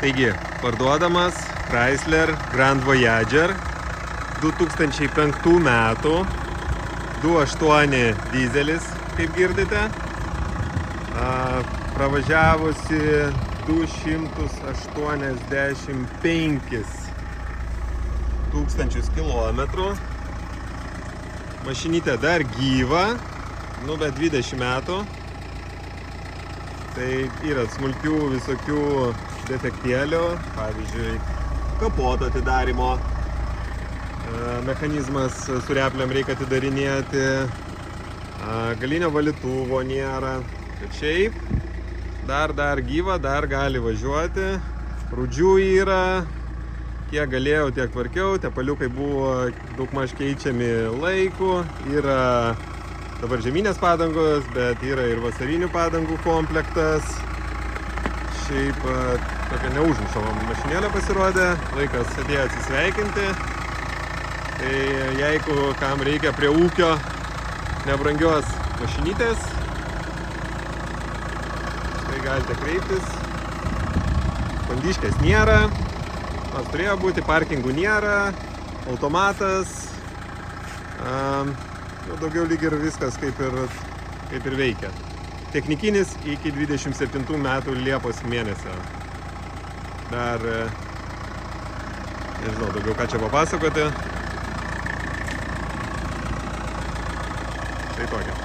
Taigi, parduodamas Chrysler Grand Voyager 2005 metų 2.8 dizelis, kaip girdite, pravažiavusi 285 tūkstančius kilometrų. Mašinytė dar gyva, bet 20 metų. Tai yra smulkių visokių defektėlių, pavyzdžiui, kapoto atidarimo mechanizmas su repliam reikia atidarinėti, galinio valytuvo nėra, bet šiaip dar gyva, dar gali važiuoti, rūdžių yra, kiek galėjau, tiek tvarkiau, tepaliukai buvo daugmaž keičiami laiku, yra dabar žeminės padangos, bet yra ir vasarinių padangų komplektas. Šiaip tokia neužmušama mašinėlė pasirodė, laikas atėjo atsisveikinti. Tai jeigu kam reikia prie ūkio nebrangios mašinytės, tai galite kreiptis. Kondiškės nėra, nors turėjo būti, parkingų nėra, automatas. Daugiau lyg ir viskas kaip ir veikia. Technikinis iki 27 metų Liepos mėnesio. Dar nežinau daugiau ką čia papasakoti. Tai tokia.